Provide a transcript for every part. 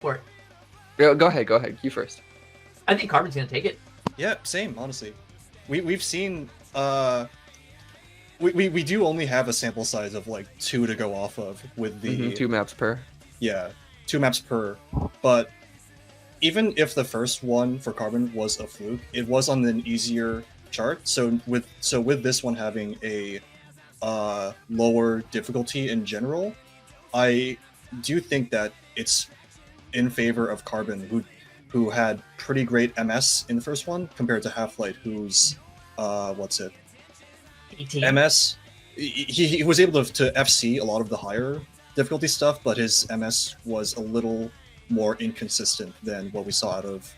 for it. Yeah, go ahead. You first. I think Carbon's gonna take it. Yeah, same, honestly. We've seen we do only have a sample size of like 2 to go off of with the 2 maps per. Yeah, 2 maps per. But even if the first one for Carbon was a fluke, it was on an easier chart. So with this one having a lower difficulty in general, I do think that it's in favor of Carbon, who had pretty great MS in the first one compared to Halflite, who's what's it? 18. MS. He was able to FC a lot of the higher difficulty stuff, but his MS was a little more inconsistent than what we saw out of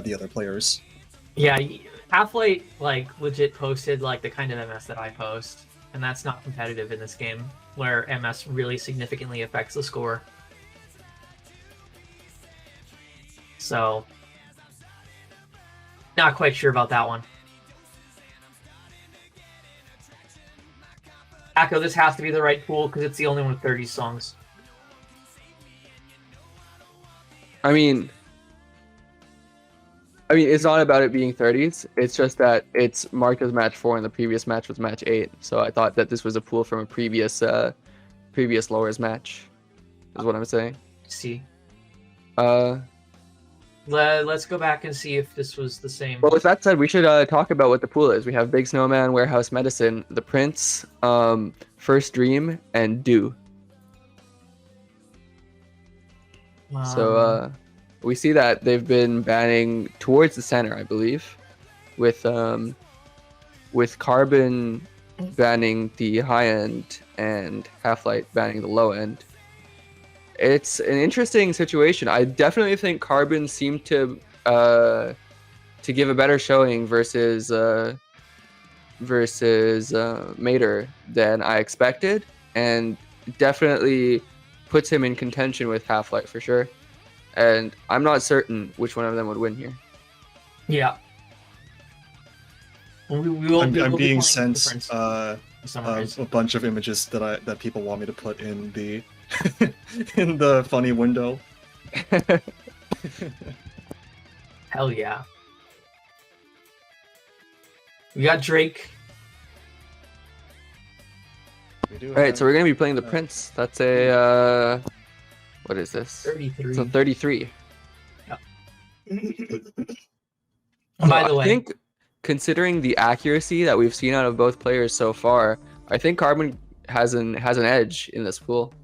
the other players. Yeah, Halflite like legit posted like the kind of MS that I post, and that's not competitive in this game, where MS really significantly affects the score. So, not quite sure about that one. Akko, this has to be the right pool because it's the only one with 30 songs. I mean, it's not about it being 30s. It's just that it's marked as match 4 and the previous match was match 8. So I thought that this was a pool from a previous lowers match, is what I'm saying. See. Let's go back and see if this was the same. Well, with that said, we should talk about what the pool is. We have Big Snowman, Warehouse Medicine, The Prince, First Dream, and Do. So we see that they've been banning towards the center, I believe, with Carbon banning the high end and Halflite banning the low end. It's an interesting situation. I definitely think Carbon seemed to give a better showing versus Mater than I expected, and definitely puts him in contention with Halflite for sure. And I'm not certain which one of them would win here. Yeah. I'm being sent a bunch of images that people want me to put in the in the funny window. Hell yeah. We got Drake. Alright, so we're going to be playing the Prince. That's a... what is this? 33. So 33. Yeah. By the way, I think considering the accuracy that we've seen out of both players so far, I think Carbon has an edge in this pool.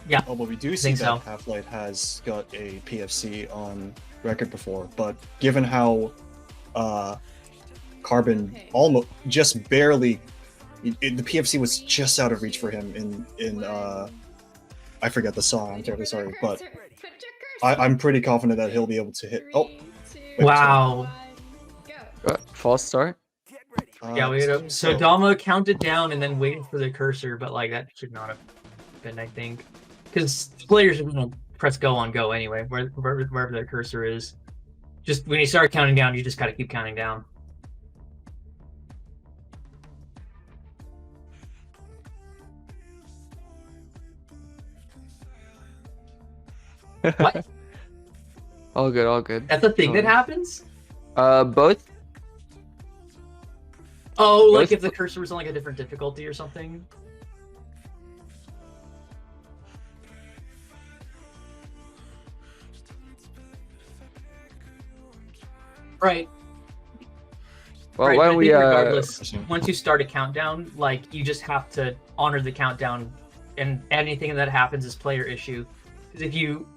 Yeah. Oh, but we do see that Halflite has got a PFC on record before, but given how Carbon almost just barely, the PFC was just out of reach for him in I forget the song. I'm terribly sorry, but I'm pretty confident that he'll be able to hit. Oh, wait, wow. False start. Yeah, we had so Dama counted down and then waited for the cursor, but like that should not have been, I think, because players are gonna press go on go anyway, wherever their cursor is. Just when you start counting down, you just gotta keep counting down. What? All good. That's a thing that happens? Both. Oh, like if the cursor was on like a different difficulty or something? Right. Well, right, why don't we regardless, once you start a countdown, like you just have to honor the countdown, and anything that happens is player issue. Because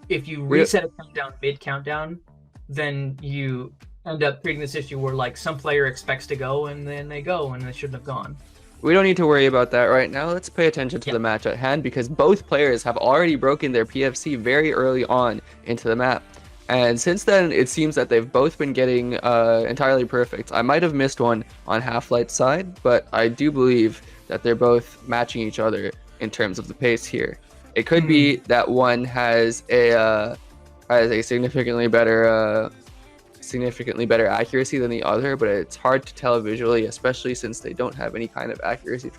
if you reset a countdown mid countdown, then you end up creating this issue where like some player expects to go and then they go and they shouldn't have gone. We don't need to worry about that right now. Let's pay attention to the match at hand, because both players have already broken their PFC very early on into the map. And since then, it seems that they've both been getting entirely perfect. I might have missed one on Halflite's side, but I do believe that they're both matching each other in terms of the pace here. It could be that one has a significantly better accuracy than the other, but it's hard to tell visually, especially since they don't have any kind of accuracy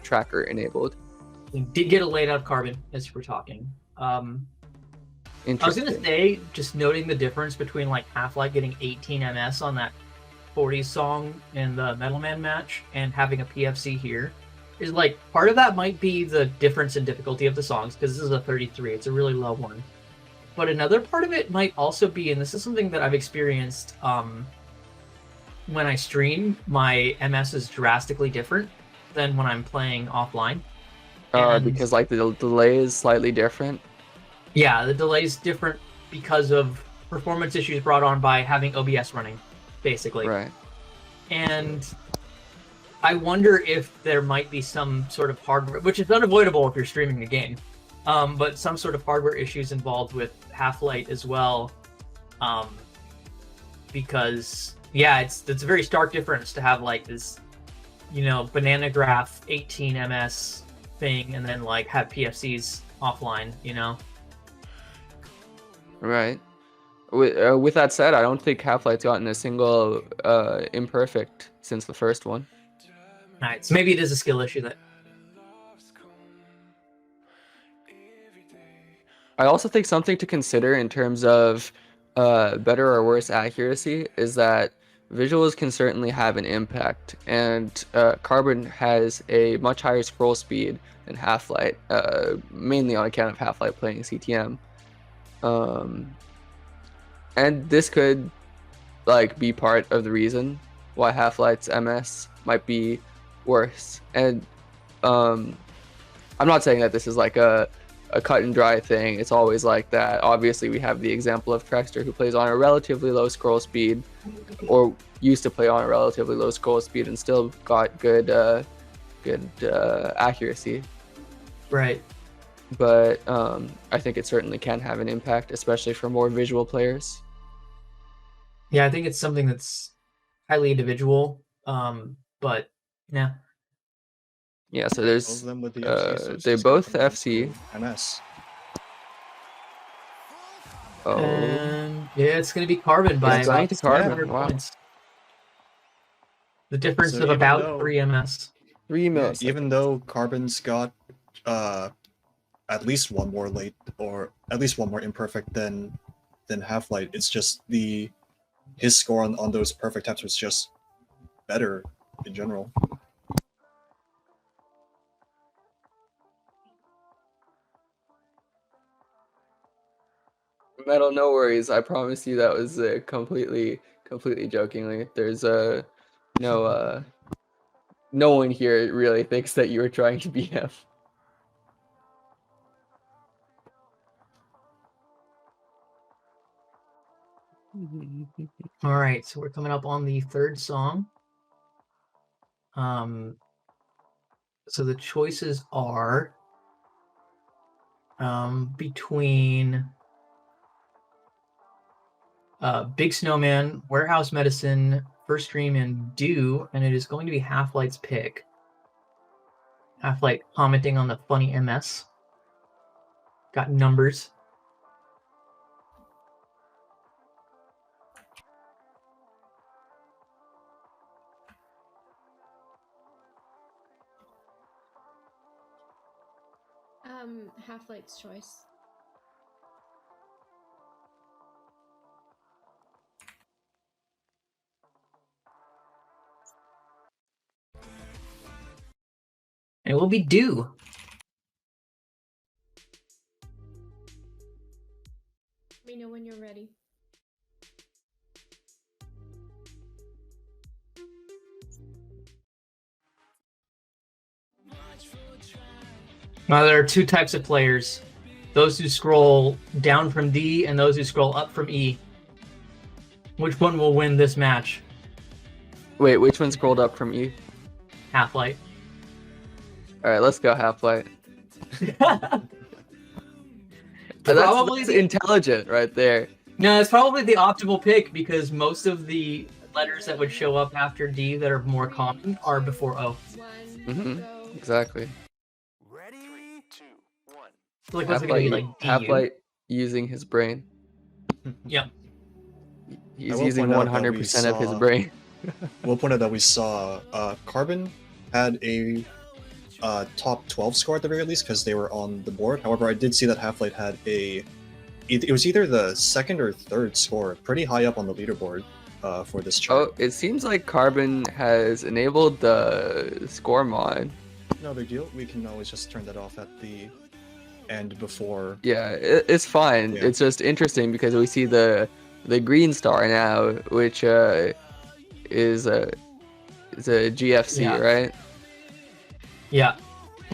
tracker enabled. We did get a laid out Carbon as we're talking. I was gonna Interesting. say, just noting the difference between like Halflite getting 18 MS on that 40s song in the Metal Man match and having a PFC here is like part of that might be the difference in difficulty of the songs because this is a 33. It's a really low one. But another part of it might also be, and this is something that I've experienced when I stream, my MS is drastically different than when I'm playing offline. And Because like the delay is slightly different. yeah, the delay's different because of performance issues brought on by having OBS running, basically. Right. And I wonder if there might be some sort of hardware, which is unavoidable if you're streaming the game, but some sort of hardware issues involved with Halflite as well, because yeah, it's a very stark difference to have like this, banana graph 18 ms thing, and then like have PFCs offline, Right. With that said, I don't think Half-Life's gotten a single imperfect since the first one. Alright, so maybe it is a skill issue that. I also think something to consider in terms of better or worse accuracy is that visuals can certainly have an impact, and Carbon has a much higher scroll speed than Half-Life, mainly on account of Half-Life playing CTM. And this could like be part of the reason why Half-Life's MS might be worse. And I'm not saying that this is like a cut and dry thing. It's always like that. Obviously, we have the example of Trexter, who plays on a relatively low scroll speed, or used to play on a relatively low scroll speed and still got good accuracy. Right. But I think it certainly can have an impact, especially for more visual players. Yeah, I think it's something that's highly individual. But yeah. Yeah, so Both there's of them with the FC, so it's they just gonna both come down FC. to MS. Oh, And yeah, it's going to be Carbon by it's going about to Carbon. 700 Wow. points. The difference So of even about though- 3 ms. 3 Yeah, milliseconds. even though Carbon's got at least one more late, or at least one more imperfect than Half-Light, it's just his score on those perfect taps was just better in general. Metal, no worries. I promise you that was completely jokingly. There's no one here really thinks that you were trying to BF. All right, so we're coming up on the third song. So the choices are between Big Snowman, Warehouse Medicine, First Dream, and Do, and it is going to be Halflight's pick. Halflight commenting on the funny MS. Got numbers. Half-Life's choice. And it will be Do. Let me know when you're ready. Now, there are two types of players. Those who scroll down from D and those who scroll up from E. Which one will win this match? Wait, which one scrolled up from E? Halflight. All right, let's go Half-Life. Probably That's intelligent right there. No, it's probably the optimal pick because most of the letters that would show up after D that are more common are before O. Go. Exactly. Ready? 3, 2, 1. So like, what's it gonna be like? DU? Half-Life using his brain. Yep. He's will using point out that 100% of his we brain. We'll point out that we saw Carbon had a top 12 score at the very least because they were on the board. However, I did see that Half-Light had a it was either the second or third score, pretty high up on the leaderboard for this chart. Oh, it seems like Carbon has enabled the score mod. No big deal. We can always just turn that off at the end before. Yeah, it's fine. Yeah. It's just interesting because we see the green star now, which is a GFC, Yeah. right? Yeah.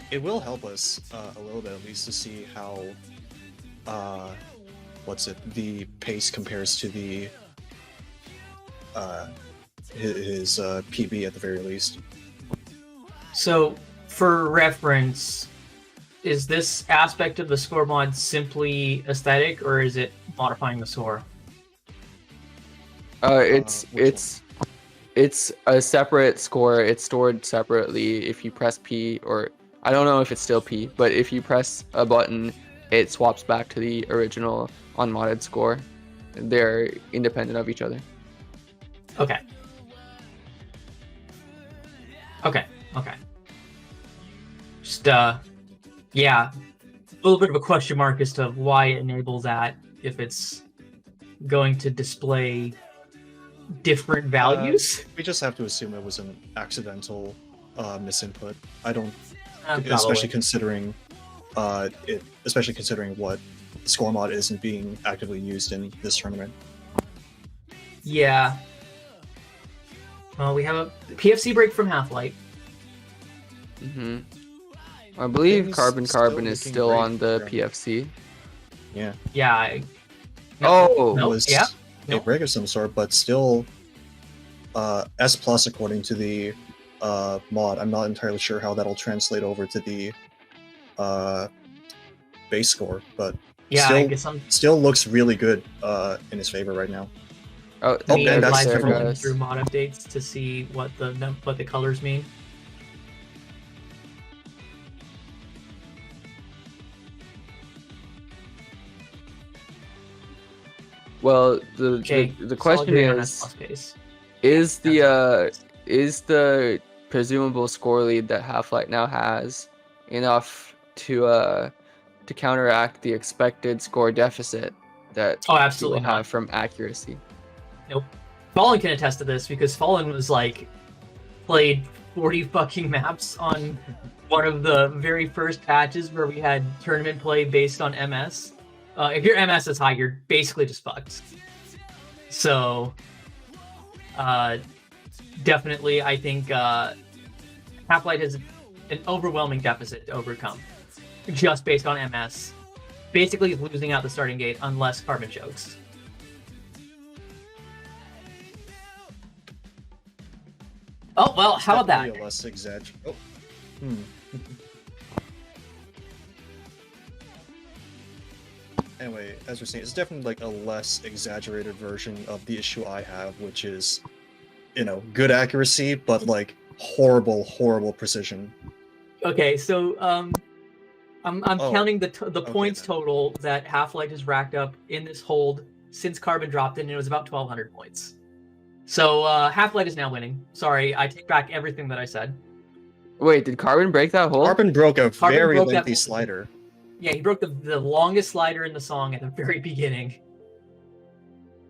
It will help us a little bit at least to see how the pace compares to the his PB at the very least. So, for reference, is this aspect of the score mod simply aesthetic, or is it modifying the score? It's Which it's a separate score. It's stored separately if you press P, or I don't know if it's still P, but if you press a button, it swaps back to the original unmodded score. They're independent of each other. Okay. Okay. Just, yeah. A little bit of a question mark as to why it enables that, if it's going to display different values. We just have to assume it was an accidental misinput. I don't, Probably. especially considering what the score mod isn't being actively used in this tournament. Yeah. Well, we have a PFC break from Halflite. Hmm. I believe Things Carbon still Carbon is looking still great on the for them. PFC. Yeah. Yeah. Oh, It Nope, was yeah, a nope. break of some sort, but still S plus according to the mod. I'm not entirely sure how that'll translate over to the base score, but Yeah, still, I guess I'm still looks really good in his favor right now. oh, Oh, me and that's live definitely- scrolling through mod updates to see what the colors mean. well, Okay, the question Solid on S is, plus pace. is the presumable score lead that Halflite now has enough to counteract the expected score deficit that Oh, he absolutely will not. have from accuracy? Nope. Fallen can attest to this because Fallen was like played 40 fucking maps on one of the very first patches where we had tournament play based on MS. If your MS is high, you're basically just fucked. So, definitely, I think Halflight has an overwhelming deficit to overcome just based on MS. Basically, losing out the starting gate unless Carbon chokes. Oh, well, how about that? Definitely a less Oh. Anyway, as we're saying, it's definitely like a less exaggerated version of the issue I have, which is, good accuracy, but like horrible precision. Okay, so I'm Oh, counting the points then. total that Halflight has racked up in this hold since Carbon dropped in, and it was about 1,200 points. So Halflight is now winning. Sorry, I take back everything that I said. Wait, did Carbon break that hole? Carbon broke a Carbon very broke that lengthy whole- slider. Yeah, he broke the longest slider in the song at the very beginning.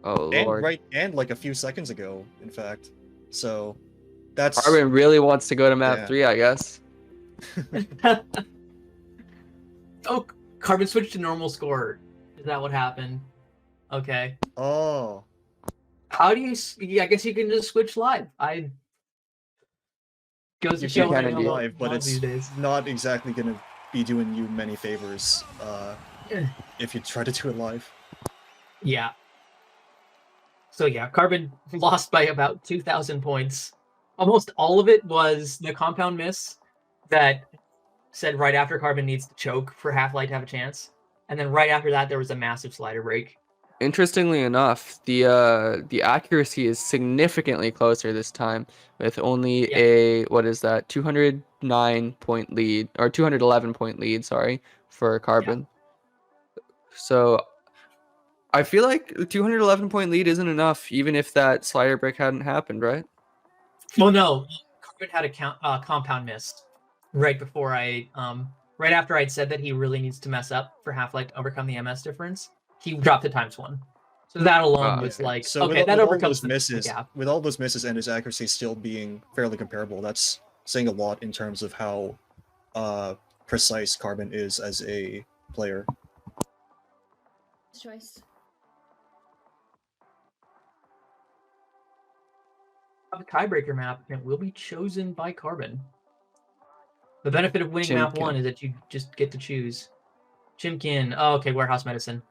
Oh lord. And like a few seconds ago, in fact. So that's Carbon really wants to go to map Yeah. 3, I guess. Oh, Carbon switched to normal score. Is that what happened? Okay. Oh. How do you? I guess you can just switch live. I goes to You show can what I indeed. know live, but about it's these days. not exactly gonna be doing you many favors if you try to do it live. Yeah. So yeah, Carbon lost by about 2,000 points. Almost all of it was the compound miss that said right after Carbon needs to choke for Halflight to have a chance. And then right after that, there was a massive slider break. Interestingly enough, the accuracy is significantly closer this time, with only Yeah. a 209 point lead, or 211 point lead, sorry, for Carbon. So I feel like the 211 point lead isn't enough, even if that slider break hadn't happened, right? Well, no, Carbon had a compound miss right before right after I'd said that he really needs to mess up for Halflight to overcome the MS difference. he dropped the ×1. So that alone was okay. like, So okay, that all overcomes those the misses, gap. with all those misses and his accuracy still being fairly comparable, that's saying a lot in terms of how precise Carbon is as a player. Choice. The tiebreaker map, and it will be chosen by Carbon. The benefit of winning map Chimkin. 1 is that you just get to choose. Chimkin. Oh, okay, warehouse medicine.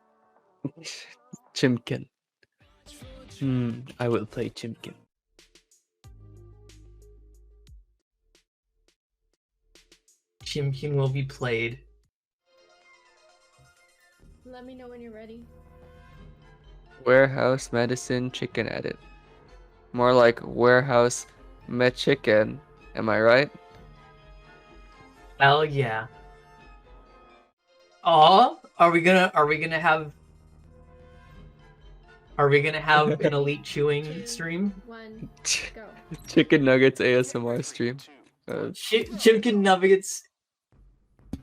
Chimkin. I will play Chimkin. Chimkin will be played. Let me know when you're ready. Warehouse medicine chicken edit. More like warehouse met chicken. Am I right? Hell yeah. Oh, are we gonna have an elite chewing stream? 1, go. Chicken nuggets ASMR stream. Chimkin nuggets.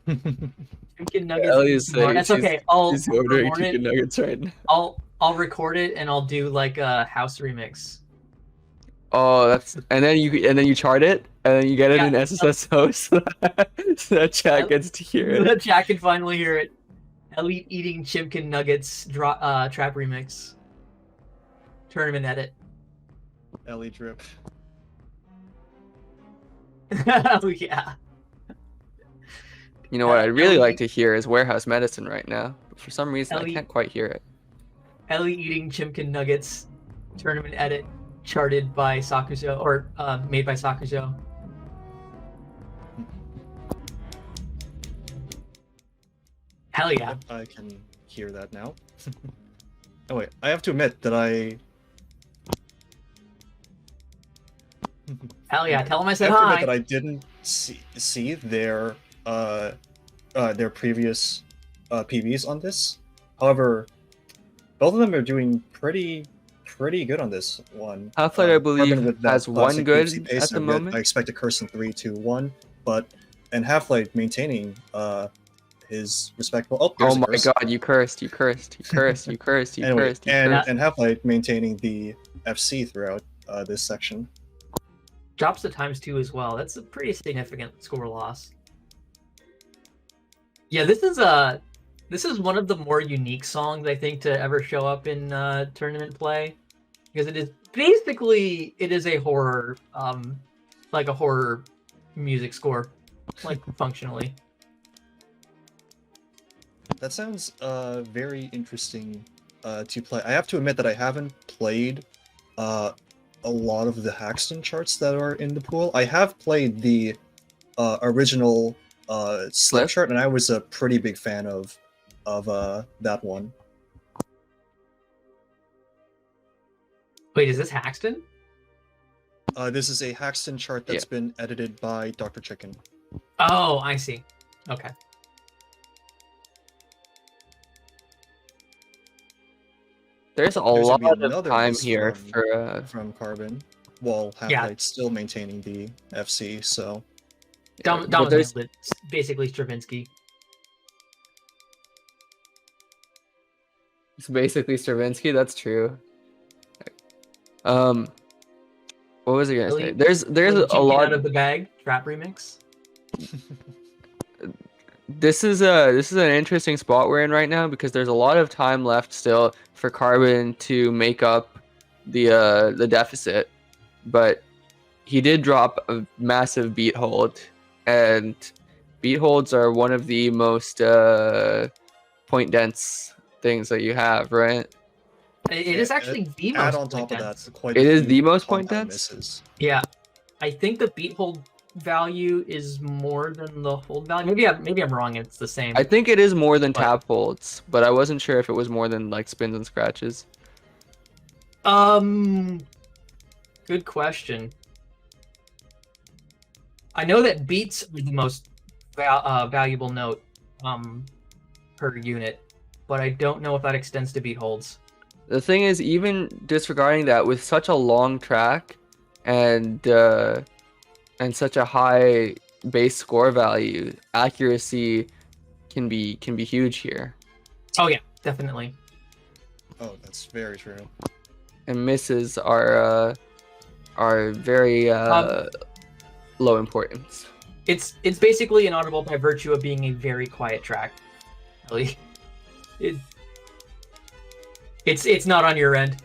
Chimkin nuggets. Ellie's ASMR. saying That's okay. He's ordering record chicken it. nuggets right now. I'll record it and I'll do like a house remix. Oh, that's and then you chart it and then you get it in SSSO so that chat gets to hear it. The chat can finally hear it. Elite eating Chimkin nuggets trap remix. Tournament edit. Ellie drip. Oh yeah. You know what I'd really like to hear is warehouse medicine right now. But for some reason Ellie- I can't quite hear it. Ellie eating Chimkin nuggets. Tournament edit. Charted by Sakuzo, or made by Sakuzo. Hell yeah. Yep, I can hear that now. Oh wait, I have to admit that I... Hell yeah. Tell them I I said have to admit hi. that I didn't see their previous PVs on this. However, both of them are doing pretty good on this one. Halflite, I believe, Carbon with that has one classic good DPC pace, at the and I bet- moment. I expect a curse in 3, 2, 1, and Halflite maintaining his respectable. Oh, there's Oh a my curse. god, you cursed, you cursed, you cursed, you cursed, you Anyway, cursed, you and cursed. Halflite maintaining the FC throughout this section. Drops to ×2 as well. That's a pretty significant score loss. Yeah, this is one of the more unique songs I think to ever show up in tournament play, because it is a horror like a horror music score, like functionally. That sounds very interesting to play. I have to admit that I haven't played a lot of the Haxton charts that are in the pool. I have played the original Slip chart, and I was a pretty big fan of that one. Wait, is this Haxton? This is a Haxton chart that's been edited by Dr. Chicken. Oh, I see. Okay. There's a There's lot gonna be of another time miss here from Carbon, while Halflite's still maintaining the FC. So Dom but there's- nailed it. It's basically Stravinsky. It's basically Stravinsky. That's true. What was I gonna say? Really? There's Like, a lot out of the bag trap remix. This is an interesting spot we're in right now because there's a lot of time left still for Carbon to make up the deficit, but he did drop a massive beat hold, and beat holds are one of the most point dense things that you have, right? It is actually the most. add on top of dense. that, quite It a is few the most point compound dense? misses. Yeah, I think the beat hold value is more than the hold value. Maybe I'm wrong. It's the same. I think it is more than But- tap holds, but I wasn't sure if it was more than like spins and scratches. Good question. I know that beats are the most valuable note per unit, but I don't know if that extends to beat holds. The thing is, even disregarding that, with such a long track and such a high base score value, accuracy can be huge here. Oh yeah, definitely. Oh, that's very true. And misses are very low importance. It's basically inaudible by virtue of being a very quiet track. Really, it's not on your end.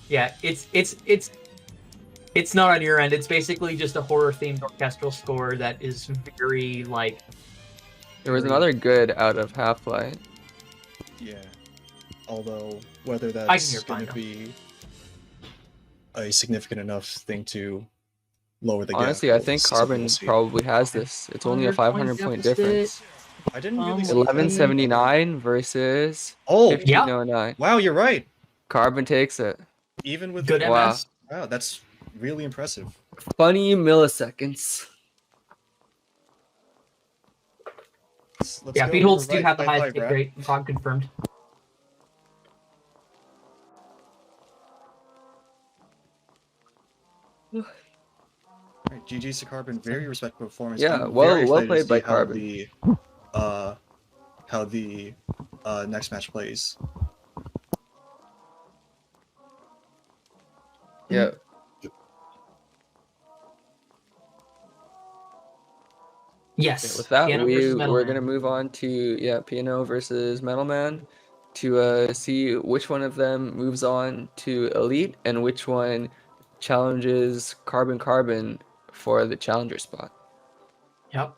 Yeah, it's not on your end. It's basically just a horror-themed orchestral score that is very like. There was another good out of Halflite. Yeah. Although whether I can that's hear going fine to now. be a significant enough thing to lower the gap. Honestly, I think we'll Carbon see. probably has this. It's only a 500 point deficit. difference. I didn't really see 1179 versus Oh, 1509. wow, you're right. Carbon takes it. Even with Good Wow. MS. Wow, that's really impressive. Funny milliseconds. Let's Yeah, go Beatholds for do right. have the High highest five, hit Brad. rate. Frog confirmed. Alright, GG's to Carbon, very respectable performance. Yeah, I'm well- very well excited played to by see Carbon. how the next match plays. Yeah. Yes. With that, Piano versus Metal we're Man. gonna move on to Piano versus Metal Man to see which one of them moves on to Elite and which one challenges Carbon for the challenger spot. Yep.